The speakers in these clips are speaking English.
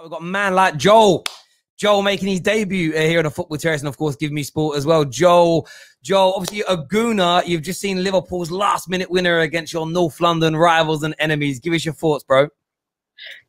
We've got a man like Joel. Joel making his debut here on the Football Terrace, and of course, Give Me Sport as well. Joel, obviously a gooner. You've just seen Liverpool's last-minute winner against your North London rivals and enemies. Give us your thoughts, bro.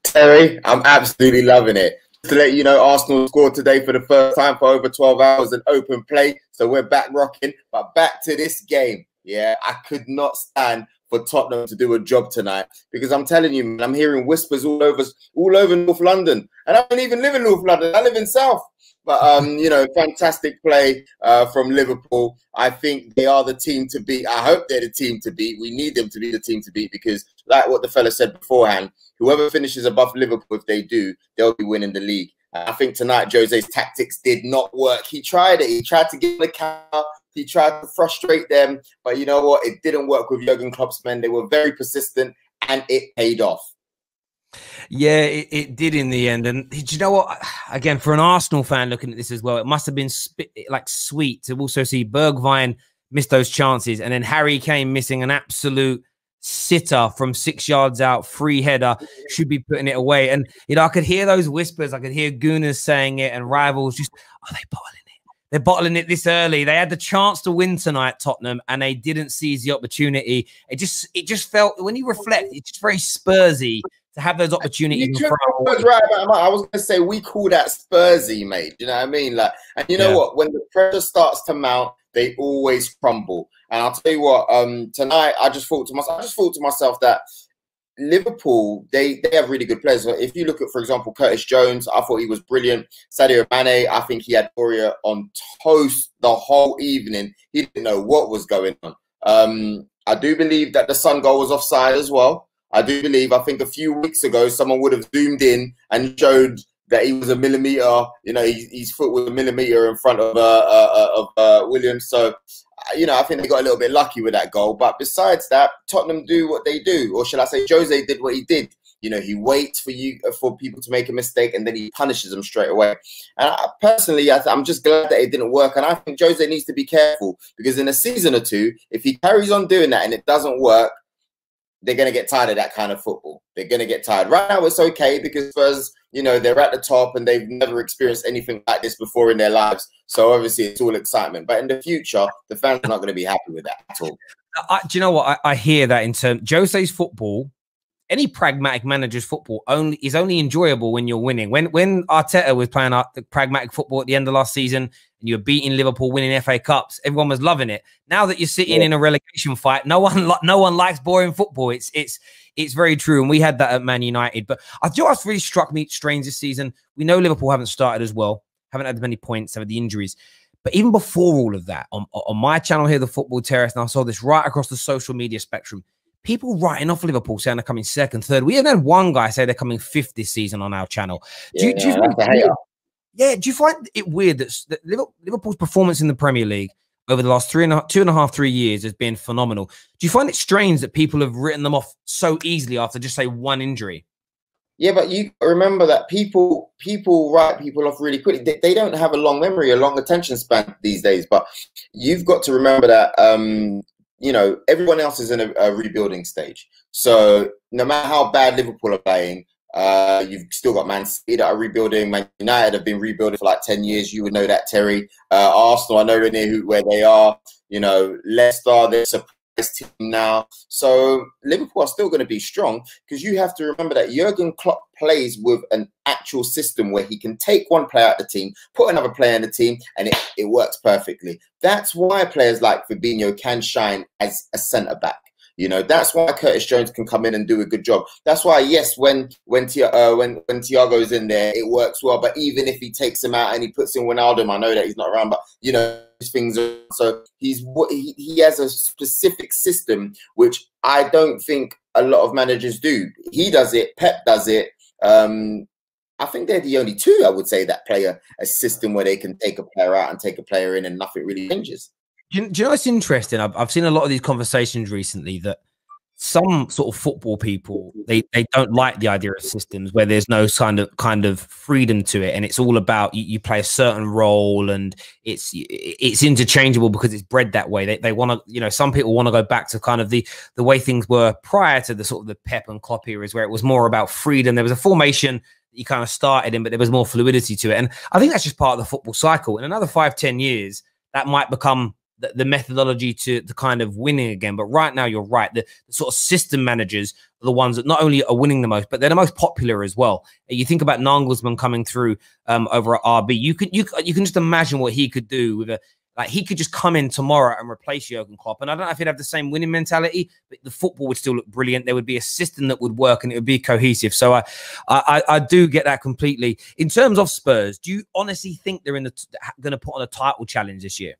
Terry, I'm absolutely loving it. To let you know, Arsenal scored today for the first time for over 12 hours in open play, so we're back rocking. But back to this game. Yeah, I could not stand for Tottenham to do a job tonight, because I'm telling you, man, I'm hearing whispers all over North London, and I don't even live in North London. I live in South. But you know, fantastic play from Liverpool. I think they are the team to beat. I hope they're the team to beat. We need them to be the team to beat, because, like what the fella said beforehand, whoever finishes above Liverpool, if they do, they'll be winning the league. I think tonight Jose's tactics did not work. He tried it. He tried to give them a counter. He tried to frustrate them, but you know what? It didn't work with Jurgen Klopp's men. They were very persistent, and it paid off. Yeah, it did in the end. And do you know what? Again, for an Arsenal fan looking at this as well, it must have been like sweet to also see Bergwijn miss those chances, and then Harry Kane missing an absolute sitter from 6 yards out, free header, should be putting it away. And you know, I could hear those whispers. I could hear Gooners saying it, and rivals just, are they bottling it? They're bottling it this early. They had the chance to win tonight, Tottenham, and they didn't seize the opportunity. It just felt, when you reflect, it's just very Spursy to have those opportunities in front. Right, I was going to say, we call that Spursy, mate. You know what I mean? Like, and you know what? When the pressure starts to mount, they always crumble. And I'll tell you what, tonight I just thought to myself that Liverpool, they have really good players. If you look at, for example, Curtis Jones, I thought he was brilliant. Sadio Mane, I think he had Doria on toast the whole evening. He didn't know what was going on. I do believe that the Sun goal was offside as well. I think a few weeks ago, someone would have zoomed in and showed that he was a millimetre, you know, his foot was a millimetre in front of Williams. So, you know, I think they got a little bit lucky with that goal. But besides that, Tottenham do what they do. Or should I say, Jose did what he did. You know, he waits for people to make a mistake, and then he punishes them straight away. And personally, I'm just glad that it didn't work. And I think Jose needs to be careful, because in a season or two, if he carries on doing that and it doesn't work, they're going to get tired of that kind of football. They're going to get tired. Right now, it's okay, because Spurs, you know, they're at the top and they've never experienced anything like this before in their lives. So obviously, it's all excitement. But in the future, the fans are not going to be happy with that at all. Do you know what? I hear that in terms Jose's football. Any pragmatic manager's football is only enjoyable when you're winning. When Arteta was playing the pragmatic football at the end of last season, and you were beating Liverpool, winning FA Cups, everyone was loving it. Now that you're sitting in a relegation fight, no one likes boring football. It's very true, and we had that at Man United. But I just really struck me strange this season. We know Liverpool haven't started as well, haven't had as many points, have the injuries. But even before all of that, on my channel here, the Football Terrace, and I saw this right across the social media spectrum, people writing off Liverpool saying they're coming second, third. We even had one guy say they're coming fifth this season on our channel. Do you find it weird that Liverpool's performance in the Premier League over the last 3 years has been phenomenal? Do you find it strange that people have written them off so easily after just, say, one injury? Yeah, but you remember that people write people off really quickly. They don't have a long memory, a long attention span these days. But you've got to remember that you know, everyone else is in a rebuilding stage. So no matter how bad Liverpool are playing, you've still got Man City that are rebuilding. Man United have been rebuilding for like 10 years. You would know that, Terry. Arsenal, I know where they are. You know, Leicester, they're a surprise team now. So Liverpool are still going to be strong, because you have to remember that Jurgen Klopp plays with an actual system where he can take one player out of the team, put another player in the team, and it works perfectly. That's why players like Fabinho can shine as a centre-back. You know, that's why Curtis Jones can come in and do a good job. That's why, yes, when Thiago's in there, it works well. But even if he takes him out and he puts in Wijnaldum, I know that he's not around, but you know, things are, so he has a specific system which I don't think a lot of managers do. He does it. Pep does it. I think they're the only two, I would say, that play a system where they can take a player out and take a player in, and nothing really changes. Do you know what's interesting? I've seen a lot of these conversations recently that some sort of football people, they don't like the idea of systems where there's no kind of freedom to it, and it's all about you play a certain role, and it's interchangeable because it's bred that way. They want to, you know, some people want to go back to kind of the way things were prior to the sort of the Pep and Klopp eras, where it was more about freedom. There was a formation you kind of started in, but there was more fluidity to it. And I think that's just part of the football cycle. In another 5-10 years, that might become the methodology to kind of winning again. But right now, you're right. The sort of system managers are the ones that not only are winning the most, but they're the most popular as well. You think about Nagelsmann coming through over at RB. You can just imagine what he could do with he could just come in tomorrow and replace Jurgen Klopp. And I don't know if he'd have the same winning mentality, but the football would still look brilliant. There would be a system that would work and it would be cohesive. So I do get that completely. In terms of Spurs, do you honestly think they're going to put on a title challenge this year?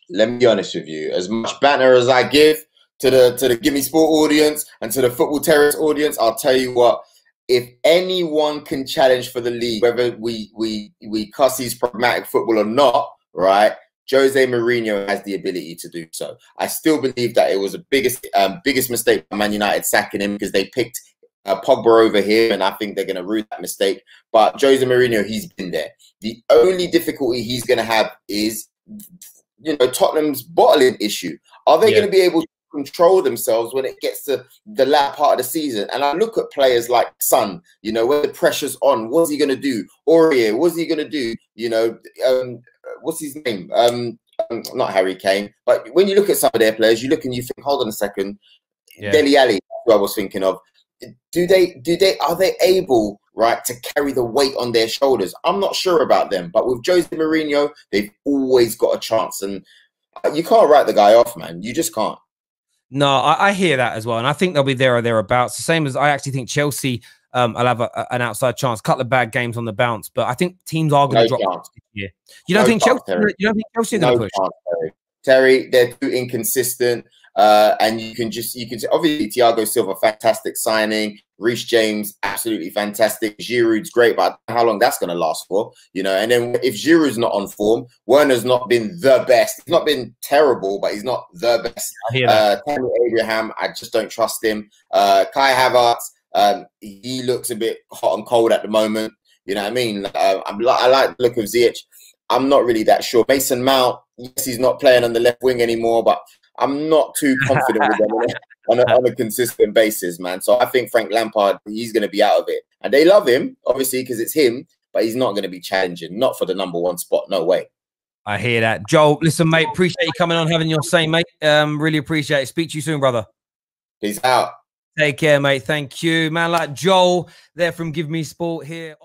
Let me be honest with you. As much banter as I give to the Gimme Sport audience and to the Football Terrace audience, I'll tell you what. If anyone can challenge for the league, whether we cuss his pragmatic football or not, right? Jose Mourinho has the ability to do so. I still believe that it was the biggest mistake by Man United sacking him because they picked Pogba over him, and I think they're going to rue that mistake. But Jose Mourinho, he's been there. The only difficulty he's going to have is, Tottenham's bottling issue. Are they going to be able to control themselves when it gets to the latter part of the season? And I look at players like Son, when the pressure's on, what's he going to do? Aurier, what's he going to do? What's his name? Not Harry Kane. But when you look at some of their players, you look and you think, hold on a second, Dele Alli, who I was thinking of. Are they able, right, to carry the weight on their shoulders? I'm not sure about them, but with Jose Mourinho, they've always got a chance, and you can't write the guy off, man. You just can't. No, I hear that as well, and I think they'll be there or thereabouts. The same as I actually think Chelsea. I'll have an outside chance. Couple of bad games on the bounce, but I think teams are going to drop this year. You don't think Chelsea? You don't think Chelsea are going to push? Chance, Terry, they're too inconsistent. And you can obviously Thiago Silva, fantastic signing. Reece James, absolutely fantastic. Giroud's great, but how long that's going to last for, And then if Giroud's not on form, Werner's not been the best. He's not been terrible, but he's not the best. Tammy Abraham, I just don't trust him. Kai Havertz, he looks a bit hot and cold at the moment. You know what I mean? I like the look of Ziyech. I'm not really that sure. Mason Mount, yes, he's not playing on the left wing anymore, but I'm not too confident with them on a consistent basis, man. So I think Frank Lampard, he's going to be out of it. And they love him, obviously, because it's him, but he's not going to be challenging, not for the #1 spot. No way. I hear that. Joel, listen, mate, appreciate you coming on, having your say, mate. Really appreciate it. Speak to you soon, brother. Peace out. Take care, mate. Thank you. Man like Joel there from Give Me Sport here.